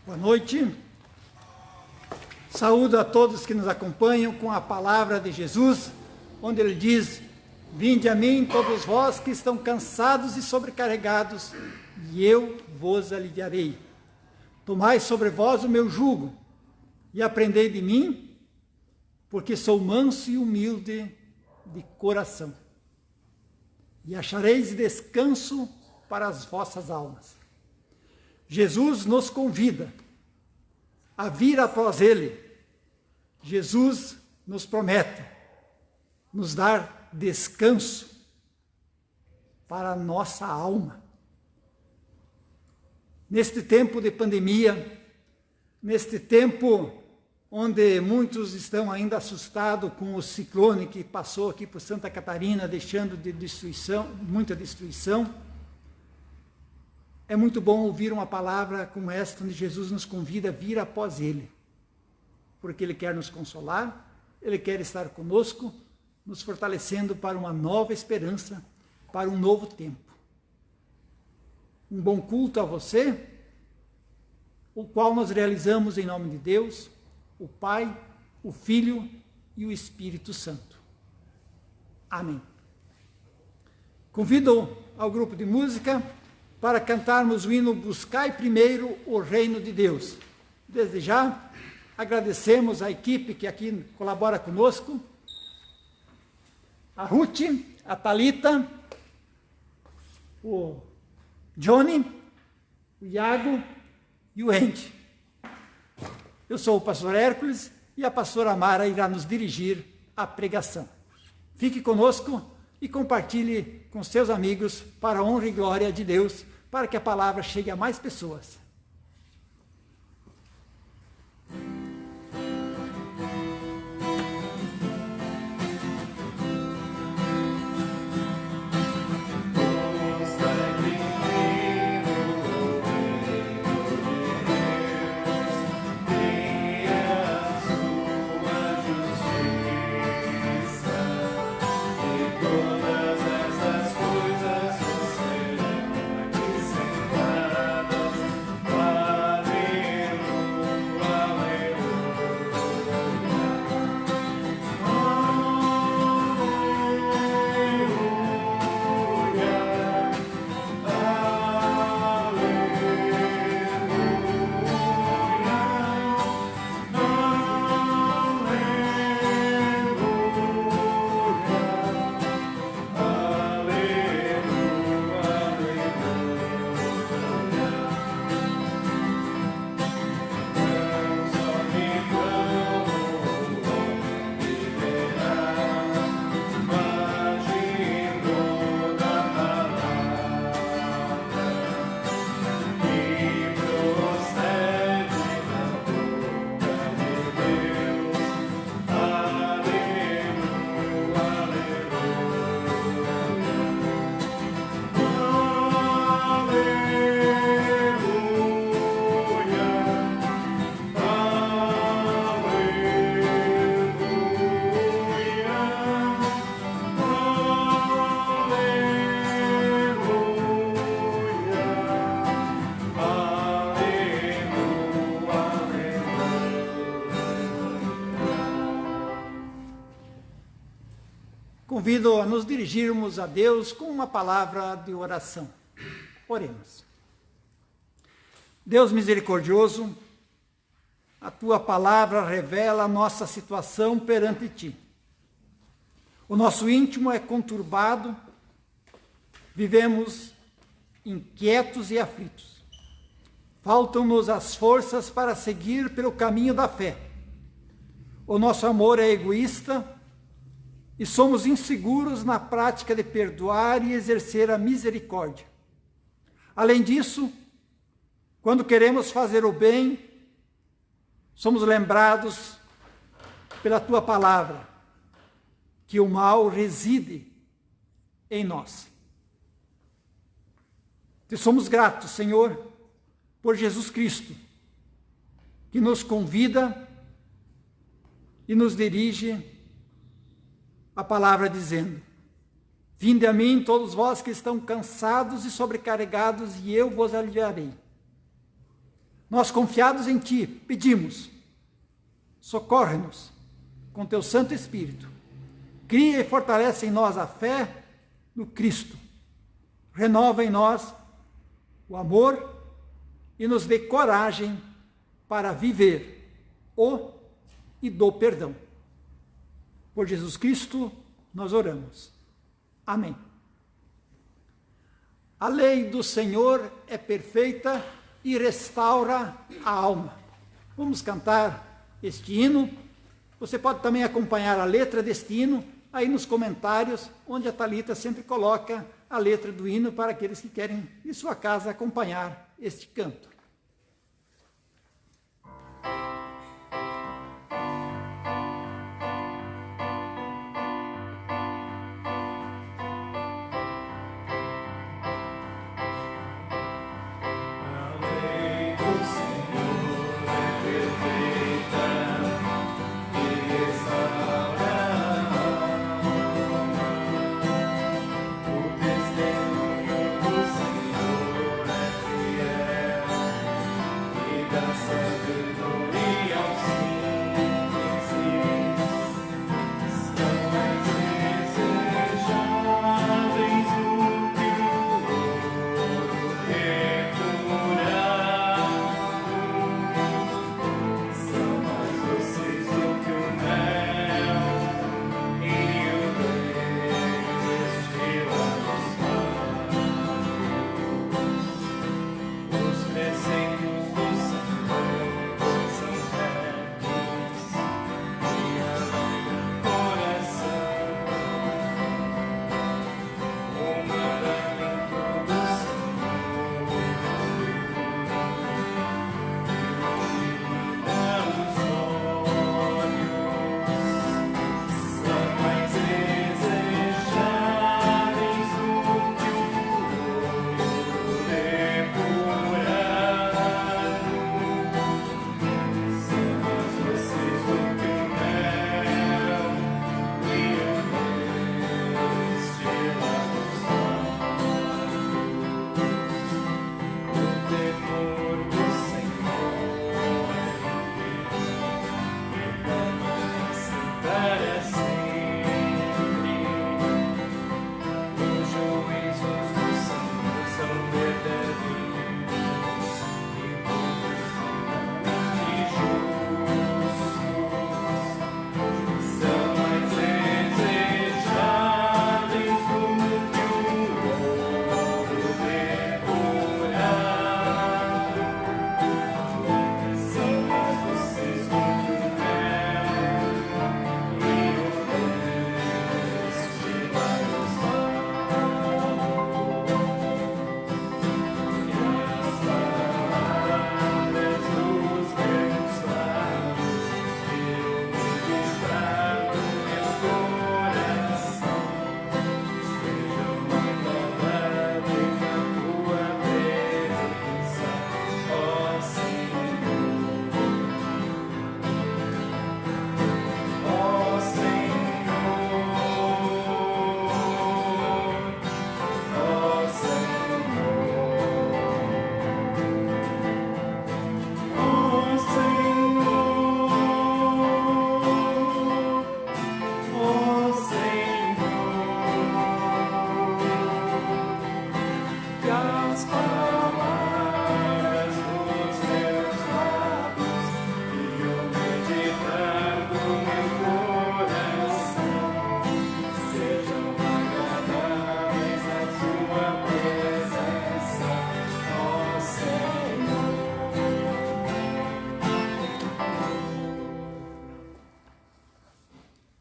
Boa noite. Saúdo a todos que nos acompanham com a palavra de Jesus, onde ele diz: vinde a mim todos vós que estão cansados e sobrecarregados, e eu vos aliviarei. Tomai sobre vós o meu jugo, e aprendei de mim, porque sou manso e humilde de coração, e achareis descanso para as vossas almas. Jesus nos convida a vir após ele. Jesus nos promete nos dar descanso para a nossa alma. Neste tempo de pandemia, neste tempo onde muitos estão ainda assustados com o ciclone que passou aqui por Santa Catarina, deixando muita destruição, é muito bom ouvir uma palavra como esta, onde Jesus nos convida a vir após ele, porque ele quer nos consolar, ele quer estar conosco, nos fortalecendo para uma nova esperança, para um novo tempo. Um bom culto a você, o qual nós realizamos em nome de Deus, o Pai, o Filho e o Espírito Santo. Amém. Convido ao grupo de música para cantarmos o hino Buscai Primeiro o Reino de Deus. Desde já, agradecemos a equipe que aqui colabora conosco, a Ruth, a Thalita, o Johnny, o Iago e o Andy. Eu sou o pastor Hércules e a pastora Mara irá nos dirigir à pregação. Fique conosco e compartilhe com seus amigos para a honra e glória de Deus, para que a palavra chegue a mais pessoas. Convido a nos dirigirmos a Deus com uma palavra de oração. Oremos. Deus misericordioso, a tua palavra revela a nossa situação perante ti. O nosso íntimo é conturbado, vivemos inquietos e aflitos. Faltam-nos as forças para seguir pelo caminho da fé. O nosso amor é egoísta e somos inseguros na prática de perdoar e exercer a misericórdia. Além disso, quando queremos fazer o bem, somos lembrados pela tua palavra que o mal reside em nós. Te somos gratos, Senhor, por Jesus Cristo, que nos convida e nos dirige a palavra dizendo: vinde a mim todos vós que estão cansados e sobrecarregados, e eu vos aliviarei. Nós, confiados em Ti, pedimos, socorre-nos com Teu Santo Espírito. Cria e fortalece em nós a fé no Cristo. Renova em nós o amor e nos dê coragem para viver o e do perdão. Por Jesus Cristo nós oramos. Amém. A lei do Senhor é perfeita e restaura a alma. Vamos cantar este hino. Você pode também acompanhar a letra deste hino aí nos comentários, onde a Thalita sempre coloca a letra do hino para aqueles que querem, em sua casa, acompanhar este canto.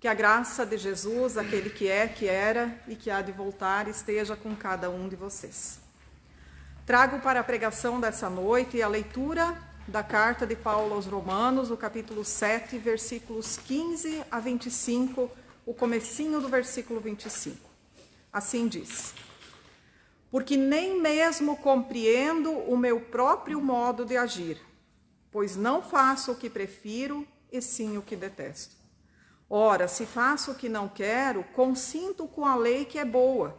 Que a graça de Jesus, aquele que é, que era e que há de voltar, esteja com cada um de vocês. Trago para a pregação dessa noite a leitura da carta de Paulo aos Romanos, o capítulo 7, versículos 15 a 25, o comecinho do versículo 25. Assim diz: porque nem mesmo compreendo o meu próprio modo de agir, pois não faço o que prefiro, e sim o que detesto. Ora, se faço o que não quero, consinto com a lei que é boa.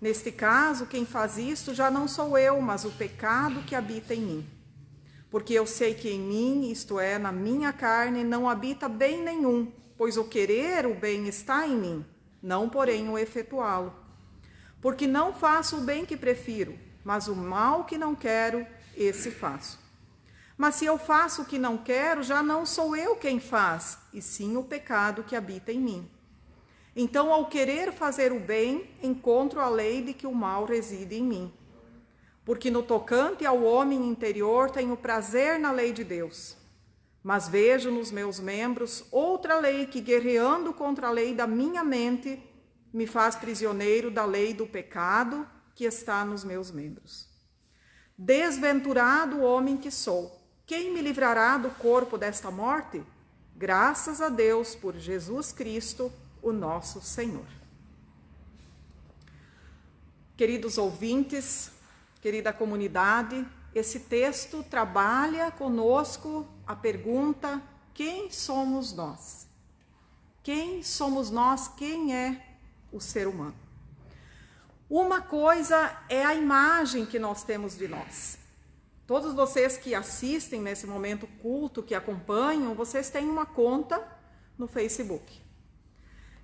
Neste caso, quem faz isto já não sou eu, mas o pecado que habita em mim. Porque eu sei que em mim, isto é, na minha carne, não habita bem nenhum, pois o querer o bem está em mim, não porém o efetuá-lo. Porque não faço o bem que prefiro, mas o mal que não quero, esse faço. Mas se eu faço o que não quero, já não sou eu quem faz, e sim o pecado que habita em mim. Então, ao querer fazer o bem, encontro a lei de que o mal reside em mim. Porque no tocante ao homem interior tenho prazer na lei de Deus. Mas vejo nos meus membros outra lei que, guerreando contra a lei da minha mente, me faz prisioneiro da lei do pecado que está nos meus membros. Desventurado homem que sou, quem me livrará do corpo desta morte? Graças a Deus por Jesus Cristo, o nosso Senhor. Queridos ouvintes, querida comunidade, esse texto trabalha conosco a pergunta: quem somos nós? Quem somos nós? Quem é o ser humano? Uma coisa é a imagem que nós temos de nós. Todos vocês que assistem nesse momento culto, que acompanham, vocês têm uma conta no Facebook.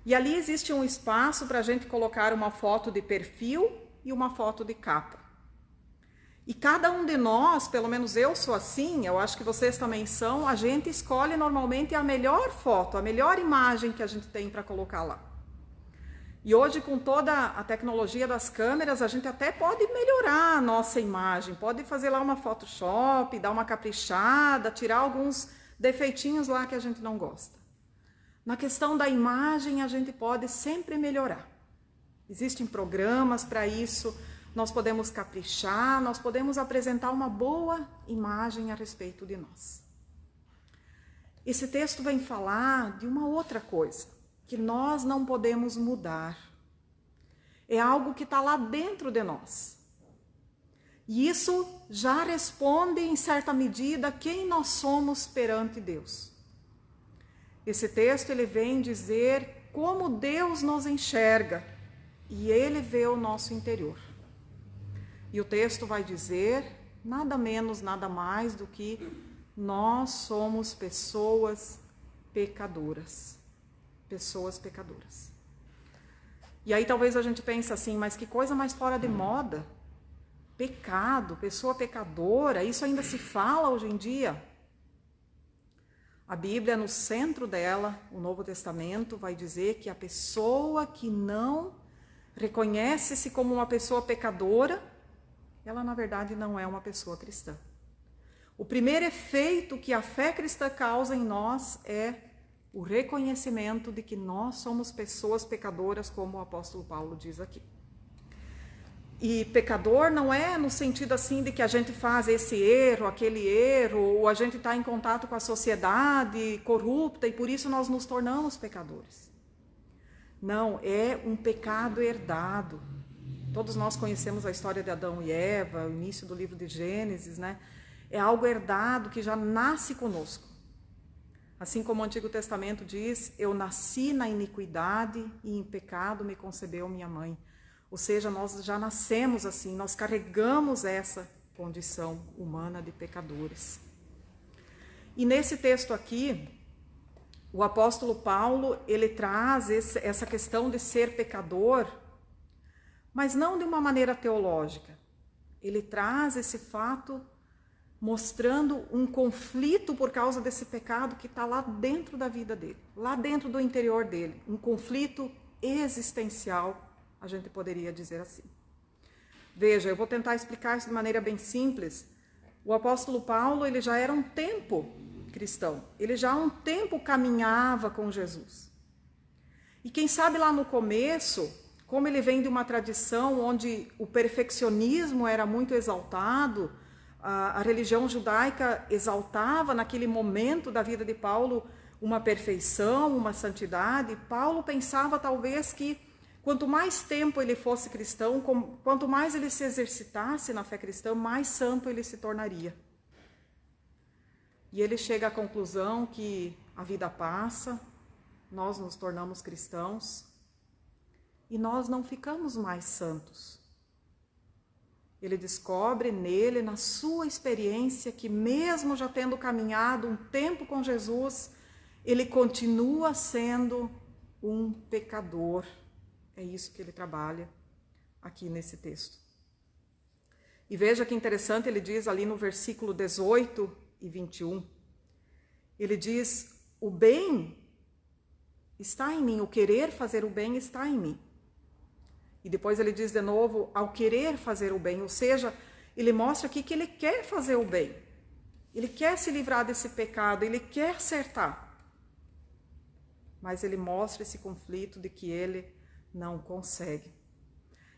E ali existe um espaço para a gente colocar uma foto de perfil e uma foto de capa. E cada um de nós, pelo menos eu sou assim, eu acho que vocês também são, a gente escolhe normalmente a melhor foto, a melhor imagem que a gente tem para colocar lá. E hoje, com toda a tecnologia das câmeras, a gente até pode melhorar a nossa imagem, pode fazer lá uma Photoshop, dar uma caprichada, tirar alguns defeitinhos lá que a gente não gosta. Na questão da imagem, a gente pode sempre melhorar. Existem programas para isso, nós podemos caprichar, nós podemos apresentar uma boa imagem a respeito de nós. Esse texto vem falar de uma outra coisa, que nós não podemos mudar. É algo que está lá dentro de nós. E isso já responde, em certa medida, quem nós somos perante Deus. Esse texto ele vem dizer como Deus nos enxerga e Ele vê o nosso interior. E o texto vai dizer nada menos, nada mais do que nós somos pessoas pecadoras. Pessoas pecadoras. E aí talvez a gente pense assim, mas que coisa mais fora de moda? Pecado, pessoa pecadora, isso ainda se fala hoje em dia? A Bíblia, no centro dela, o Novo Testamento, vai dizer que a pessoa que não reconhece-se como uma pessoa pecadora, ela na verdade não é uma pessoa cristã. O primeiro efeito que a fé cristã causa em nós é o reconhecimento de que nós somos pessoas pecadoras, como o apóstolo Paulo diz aqui. E pecador não é no sentido assim de que a gente faz esse erro, aquele erro, ou a gente está em contato com a sociedade corrupta e por isso nós nos tornamos pecadores. Não, é um pecado herdado. Todos nós conhecemos a história de Adão e Eva, o início do livro de Gênesis, né? É algo herdado que já nasce conosco. Assim como o Antigo Testamento diz, eu nasci na iniquidade e em pecado me concebeu minha mãe. Ou seja, nós já nascemos assim, nós carregamos essa condição humana de pecadores. E nesse texto aqui, o apóstolo Paulo, ele traz essa questão de ser pecador, mas não de uma maneira teológica. Ele traz esse fato mostrando um conflito por causa desse pecado que está lá dentro da vida dele, lá dentro do interior dele, um conflito existencial, a gente poderia dizer assim. Veja, eu vou tentar explicar isso de maneira bem simples. O apóstolo Paulo, ele já era um tempo cristão, ele já há um tempo caminhava com Jesus. E quem sabe lá no começo, como ele vem de uma tradição onde o perfeccionismo era muito exaltado, a religião judaica exaltava naquele momento da vida de Paulo uma perfeição, uma santidade. Paulo pensava talvez que quanto mais tempo ele fosse cristão, quanto mais ele se exercitasse na fé cristã, mais santo ele se tornaria. E ele chega à conclusão que a vida passa, nós nos tornamos cristãos e nós não ficamos mais santos. ele descobre nele, na sua experiência, que mesmo já tendo caminhado um tempo com Jesus, ele continua sendo um pecador. É isso que ele trabalha aqui nesse texto. E veja que interessante, ele diz ali no versículo 18 e 21, ele diz, o bem está em mim, o querer fazer o bem está em mim. E depois ele diz de novo, ao querer fazer o bem, ou seja, ele mostra aqui que ele quer fazer o bem. Ele quer se livrar desse pecado, ele quer acertar. Mas ele mostra esse conflito de que ele não consegue.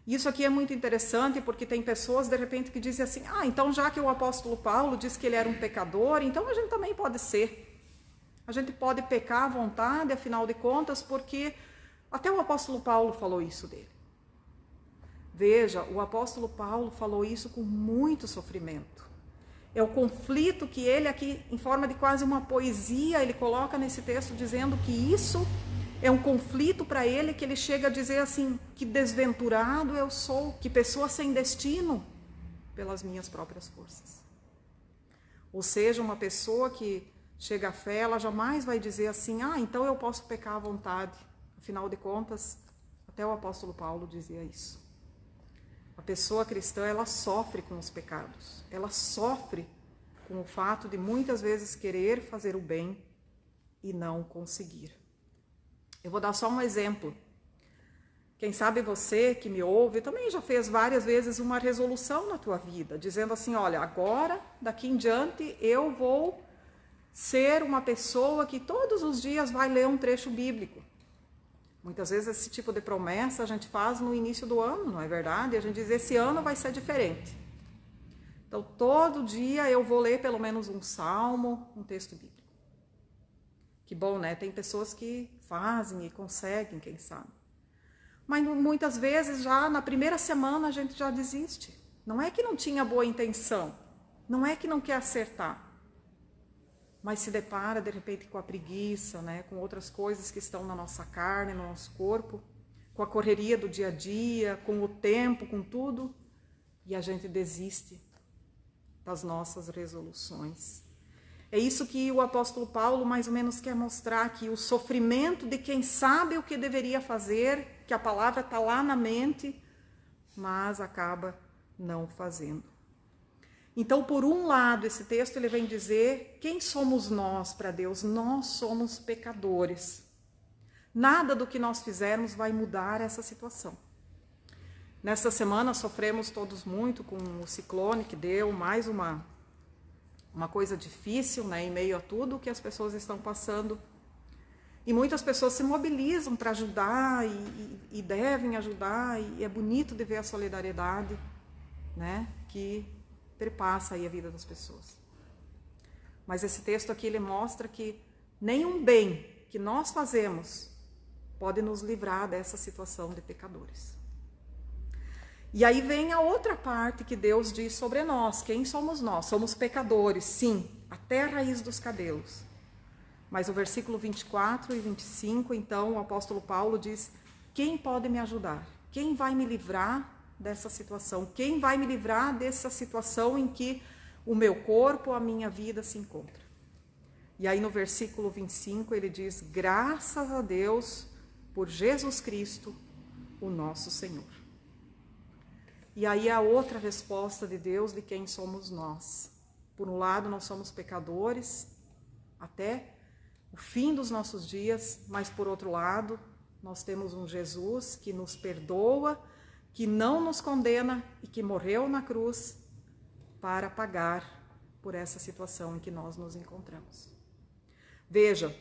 Isso aqui é muito interessante porque tem pessoas de repente que dizem assim, então já que o apóstolo Paulo disse que ele era um pecador, então a gente também pode ser. A gente pode pecar à vontade, afinal de contas, porque até o apóstolo Paulo falou isso dele. Veja, o apóstolo Paulo falou isso com muito sofrimento. É o conflito que ele aqui, em forma de quase uma poesia, ele coloca nesse texto dizendo que isso é um conflito para ele, que ele chega a dizer assim, que desventurado eu sou, que pessoa sem destino pelas minhas próprias forças. Ou seja, uma pessoa que chega à fé, ela jamais vai dizer assim, então eu posso pecar à vontade. Afinal de contas, até o apóstolo Paulo dizia isso. A pessoa cristã, ela sofre com os pecados. Ela sofre com o fato de muitas vezes querer fazer o bem e não conseguir. Eu vou dar só um exemplo. Quem sabe você que me ouve também já fez várias vezes uma resolução na tua vida, dizendo assim, olha, agora, daqui em diante, eu vou ser uma pessoa que todos os dias vai ler um trecho bíblico. Muitas vezes esse tipo de promessa a gente faz no início do ano, não é verdade? A gente diz, esse ano vai ser diferente. Então, todo dia eu vou ler pelo menos um salmo, um texto bíblico. Que bom, né? Tem pessoas que fazem e conseguem, quem sabe. Mas muitas vezes já na primeira semana a gente já desiste. Não é que não tinha boa intenção, não é que não quer acertar. Mas se depara, de repente, com a preguiça, né? Com outras coisas que estão na nossa carne, no nosso corpo, com a correria do dia a dia, com o tempo, com tudo, e a gente desiste das nossas resoluções. É isso que o apóstolo Paulo mais ou menos quer mostrar aqui, o sofrimento de quem sabe o que deveria fazer, que a palavra está lá na mente, mas acaba não fazendo. Então, por um lado, esse texto ele vem dizer quem somos nós para Deus? Nós somos pecadores. Nada do que nós fizermos vai mudar essa situação. Nesta semana sofremos todos muito com o ciclone que deu, mais uma coisa difícil, né, em meio a tudo que as pessoas estão passando. E muitas pessoas se mobilizam para ajudar e devem ajudar, e é bonito de ver a solidariedade, né, que perpassa aí a vida das pessoas. Mas esse texto aqui ele mostra que nenhum bem que nós fazemos pode nos livrar dessa situação de pecadores. E aí vem a outra parte que Deus diz sobre nós. Quem somos nós? Somos pecadores, sim, até a raiz dos cabelos. Mas o versículo 24 e 25, então, o apóstolo Paulo diz, quem pode me ajudar? Quem vai me livrar dessa situação? Quem vai me livrar dessa situação em que o meu corpo, a minha vida se encontra? E aí no versículo 25 ele diz, graças a Deus por Jesus Cristo, o nosso Senhor. E aí a outra resposta de Deus de quem somos nós. Por um lado, nós somos pecadores até o fim dos nossos dias, mas por outro lado, nós temos um Jesus que nos perdoa, que não nos condena e que morreu na cruz para pagar por essa situação em que nós nos encontramos. Veja,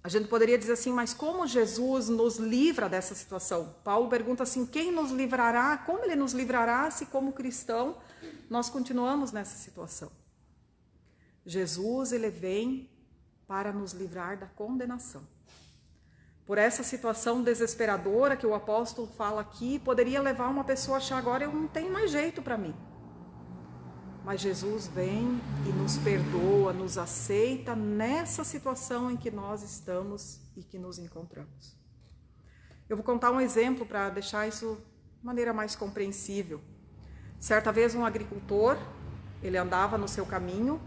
a gente poderia dizer assim, mas como Jesus nos livra dessa situação? Paulo pergunta assim, quem nos livrará? Como ele nos livrará se como cristão nós continuamos nessa situação? Jesus, ele vem para nos livrar da condenação. Por essa situação desesperadora que o apóstolo fala aqui, poderia levar uma pessoa a achar, agora eu não tenho mais jeito para mim. Mas Jesus vem e nos perdoa, nos aceita nessa situação em que nós estamos e que nos encontramos. Eu vou contar um exemplo para deixar isso de maneira mais compreensível. Certa vez um agricultor, ele andava no seu caminho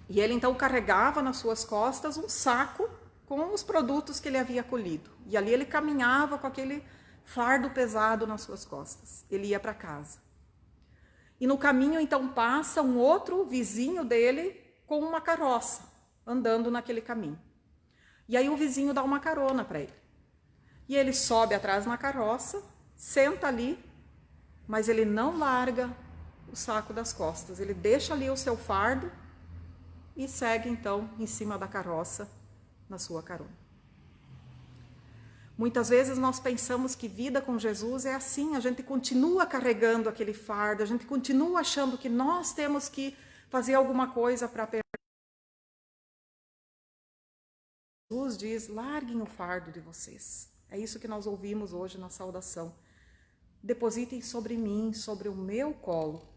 e ele então carregava nas suas costas um saco com os produtos que ele havia colhido. E ali ele caminhava com aquele fardo pesado nas suas costas. Ele ia para casa. E no caminho então passa um outro vizinho dele com uma carroça, andando naquele caminho. E aí o vizinho dá uma carona para ele. E ele sobe atrás na carroça, senta ali, mas ele não larga o saco das costas. Ele deixa ali o seu fardo e segue então em cima da carroça na sua carona. Muitas vezes nós pensamos que vida com Jesus é assim, a gente continua carregando aquele fardo, a gente continua achando que nós temos que fazer alguma coisa para perder. Jesus diz: larguem o fardo de vocês. É isso que nós ouvimos hoje na saudação. Depositem sobre mim, sobre o meu colo,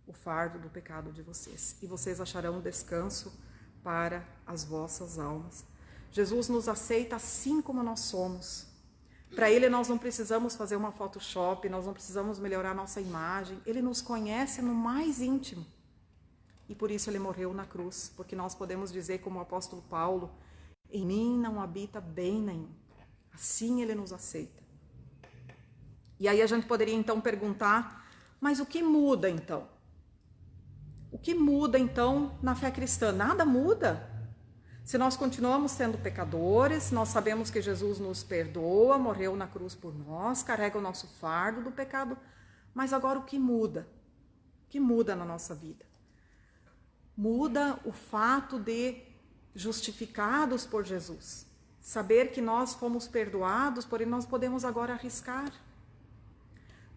o fardo do pecado de vocês, e vocês acharão descanso para as vossas almas. Jesus nos aceita assim como nós somos. Para Ele nós não precisamos fazer uma Photoshop, nós não precisamos melhorar nossa imagem. Ele nos conhece no mais íntimo. E por isso Ele morreu na cruz, porque nós podemos dizer como o apóstolo Paulo: em mim não habita bem nenhum. Assim Ele nos aceita. E aí a gente poderia então perguntar, mas o que muda então? O que muda então na fé cristã? Nada muda. Se nós continuamos sendo pecadores, nós sabemos que Jesus nos perdoa, morreu na cruz por nós, carrega o nosso fardo do pecado, mas agora o que muda? O que muda na nossa vida? Muda o fato de, justificados por Jesus, saber que nós fomos perdoados, porém nós podemos agora arriscar.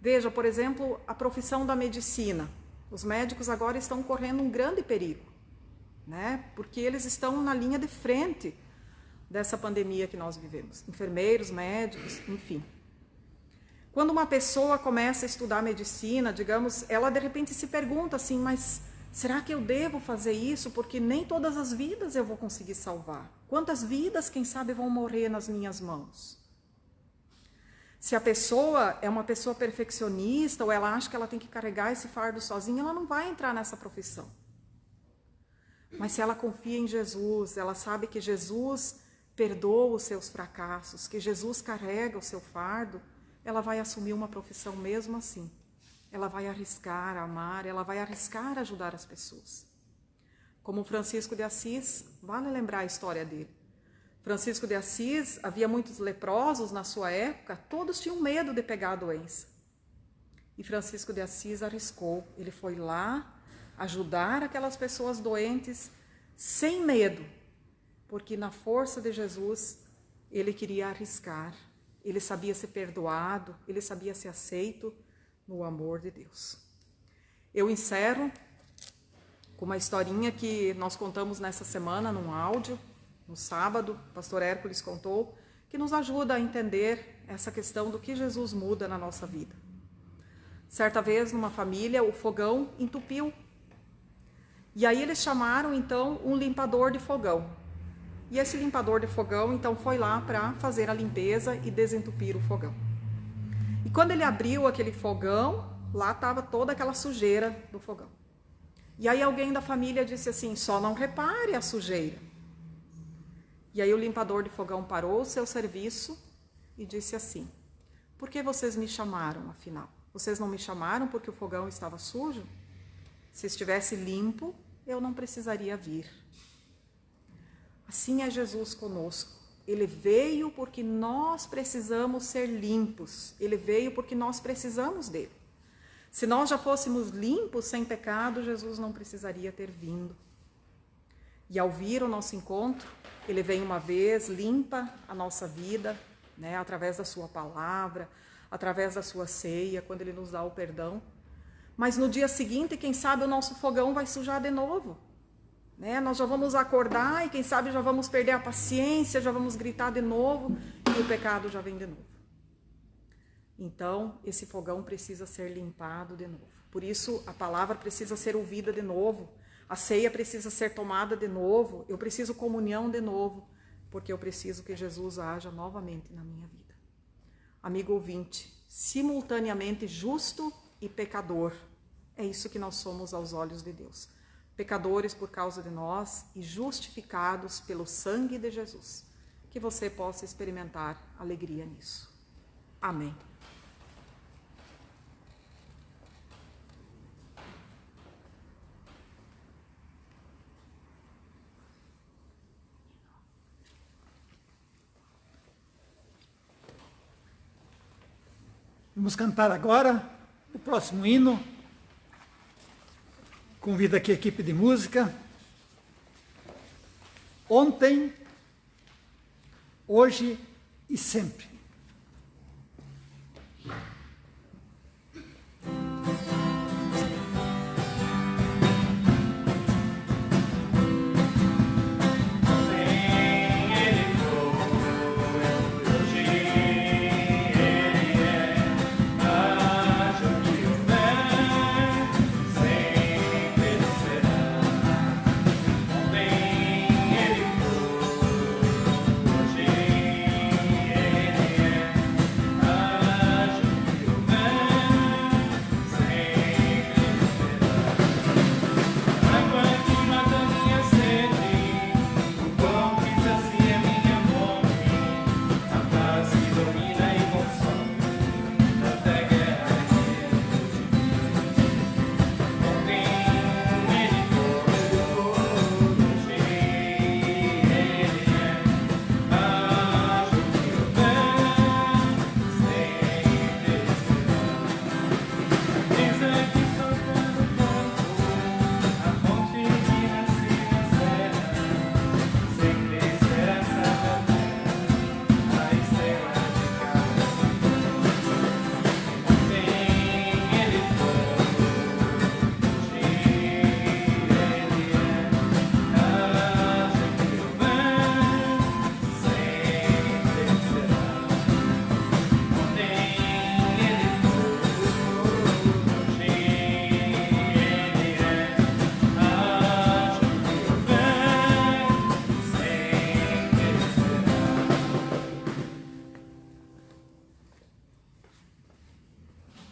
Veja, por exemplo, a profissão da medicina. Os médicos agora estão correndo um grande perigo, né? Porque eles estão na linha de frente dessa pandemia que nós vivemos. Enfermeiros, médicos, enfim. Quando uma pessoa começa a estudar medicina, digamos, ela de repente se pergunta assim, mas será que eu devo fazer isso? Porque nem todas as vidas eu vou conseguir salvar. Quantas vidas, quem sabe, vão morrer nas minhas mãos? Se a pessoa é uma pessoa perfeccionista ou ela acha que ela tem que carregar esse fardo sozinha, ela não vai entrar nessa profissão. Mas se ela confia em Jesus, ela sabe que Jesus perdoa os seus fracassos, que Jesus carrega o seu fardo, ela vai assumir uma profissão mesmo assim. Ela vai arriscar amar, ela vai arriscar ajudar as pessoas. Como Francisco de Assis, vale lembrar a história dele. Francisco de Assis, havia muitos leprosos na sua época, todos tinham medo de pegar a doença. E Francisco de Assis arriscou, ele foi lá ajudar aquelas pessoas doentes sem medo, porque na força de Jesus ele queria arriscar, ele sabia ser perdoado, ele sabia ser aceito no amor de Deus. Eu encerro com uma historinha que nós contamos nessa semana num áudio. No sábado, o pastor Hércules contou, que nos ajuda a entender essa questão do que Jesus muda na nossa vida. Certa vez, numa família, o fogão entupiu. E aí eles chamaram, então, um limpador de fogão. E esse limpador de fogão, então, foi lá para fazer a limpeza e desentupir o fogão. E quando ele abriu aquele fogão, lá estava toda aquela sujeira do fogão. E aí alguém da família disse assim, só não repare a sujeira. E aí o limpador de fogão parou o seu serviço e disse assim, por que vocês me chamaram, afinal? Vocês não me chamaram porque o fogão estava sujo? Se estivesse limpo, eu não precisaria vir. Assim é Jesus conosco. Ele veio porque nós precisamos ser limpos. Ele veio porque nós precisamos dele. Se nós já fôssemos limpos, sem pecado, Jesus não precisaria ter vindo. E ao vir o nosso encontro, ele vem uma vez, limpa a nossa vida, né, através da sua palavra, através da sua ceia, quando ele nos dá o perdão. Mas no dia seguinte, quem sabe o nosso fogão vai sujar de novo. Né? Nós já vamos acordar e quem sabe já vamos perder a paciência, já vamos gritar de novo e o pecado já vem de novo. Então, esse fogão precisa ser limpado de novo. Por isso, a palavra precisa ser ouvida de novo. A ceia precisa ser tomada de novo, eu preciso comunhão de novo, porque eu preciso que Jesus haja novamente na minha vida. Amigo ouvinte, simultaneamente justo e pecador. É isso que nós somos aos olhos de Deus. Pecadores por causa de nós e justificados pelo sangue de Jesus. Que você possa experimentar alegria nisso. Amém. Vamos cantar agora o próximo hino. Convido aqui a equipe de música. Ontem, hoje e sempre.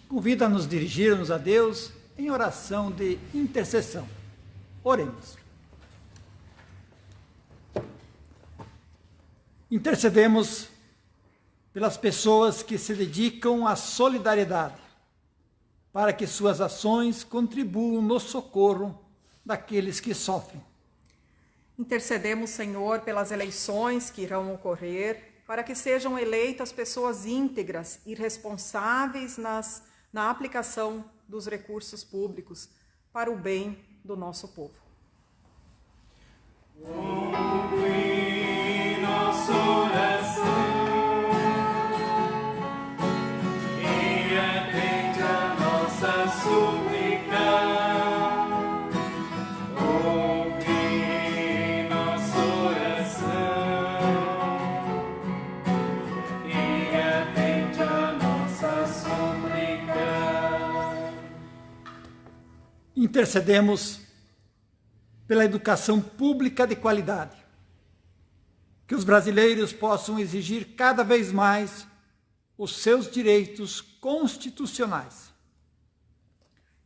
Convido a nos dirigirmos a Deus em oração de intercessão. Oremos. Intercedemos pelas pessoas que se dedicam à solidariedade, para que suas ações contribuam no socorro daqueles que sofrem. Intercedemos, Senhor, pelas eleições que irão ocorrer, para que sejam eleitas pessoas íntegras e responsáveis na aplicação dos recursos públicos para o bem do nosso povo. Ouve nossa oração e atende a nossa súplica. Ouve nossa oração e atende a nossa súplica. Intercedemos pela educação pública de qualidade, que os brasileiros possam exigir cada vez mais os seus direitos constitucionais.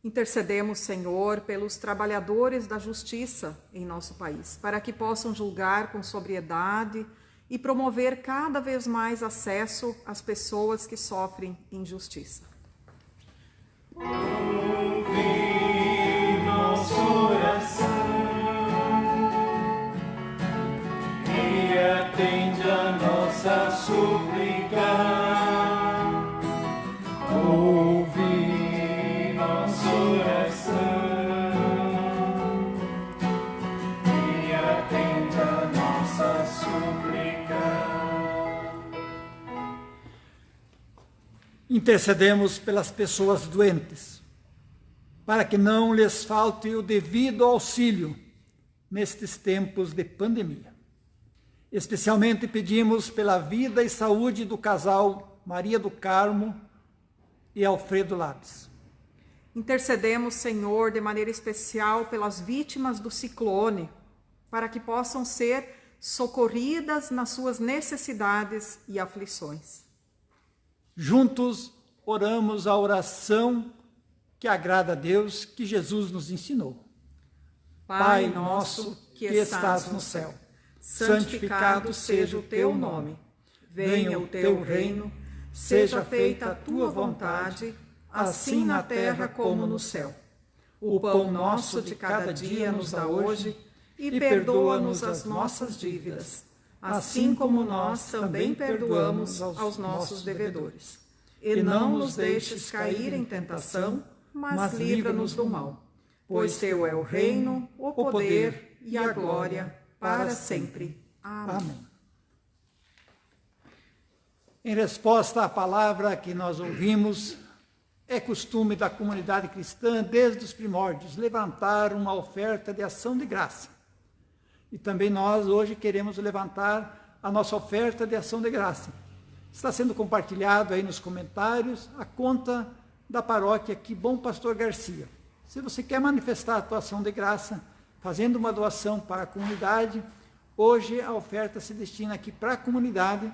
Intercedemos, Senhor, pelos trabalhadores da justiça em nosso país, para que possam julgar com sobriedade e promover cada vez mais acesso às pessoas que sofrem injustiça. Ouve nossa oração e atende a nossa súplica. Ouve nossa oração e atende a nossa súplica. Intercedemos pelas pessoas doentes, para que não lhes falte o devido auxílio nestes tempos de pandemia. Especialmente pedimos pela vida e saúde do casal Maria do Carmo e Alfredo Labes. Intercedemos, Senhor, de maneira especial pelas vítimas do ciclone, para que possam ser socorridas nas suas necessidades e aflições. Juntos oramos a oração que agrada a Deus, que Jesus nos ensinou. Pai nosso que estás no céu, santificado seja o teu nome. Venha o teu reino, seja feita a tua vontade, assim na terra como no céu. O pão nosso de cada dia nos dá hoje, e perdoa-nos as nossas dívidas, assim como nós também perdoamos aos nossos devedores. E não nos deixes cair em tentação, mas livra-nos do mal. Pois teu é o reino, o poder e a glória para sempre. Amém. Em resposta à palavra que nós ouvimos, é costume da comunidade cristã, desde os primórdios, levantar uma oferta de ação de graça. E também nós, hoje, queremos levantar a nossa oferta de ação de graça. Está sendo compartilhado aí nos comentários a conta da paróquia aqui, Bom Pastor Garcia. Se você quer manifestar a tua ação de graça, fazendo uma doação para a comunidade, hoje a oferta se destina aqui para a comunidade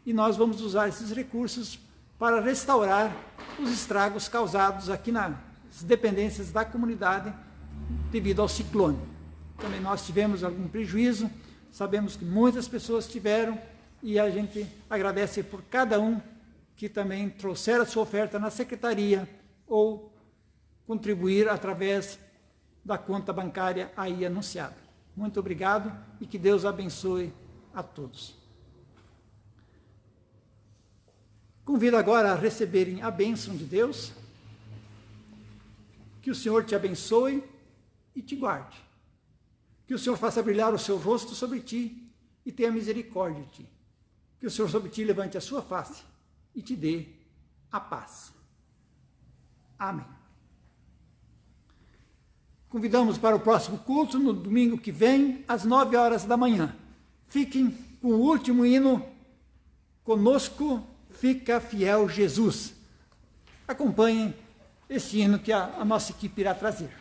e nós vamos usar esses recursos para restaurar os estragos causados aqui nas dependências da comunidade devido ao ciclone. Também nós tivemos algum prejuízo, sabemos que muitas pessoas tiveram e a gente agradece por cada um que também trouxer a sua oferta na secretaria ou contribuir através da conta bancária aí anunciada. Muito obrigado e que Deus abençoe a todos. Convido agora a receberem a bênção de Deus. Que o Senhor te abençoe e te guarde. Que o Senhor faça brilhar o seu rosto sobre ti e tenha misericórdia de ti. Que o Senhor sobre ti levante a sua face e te dê a paz. Amém. Convidamos para o próximo culto, no domingo que vem, às 9 horas da manhã. Fiquem com o último hino, Conosco Fica Fiel Jesus. Acompanhem esse hino que a nossa equipe irá trazer.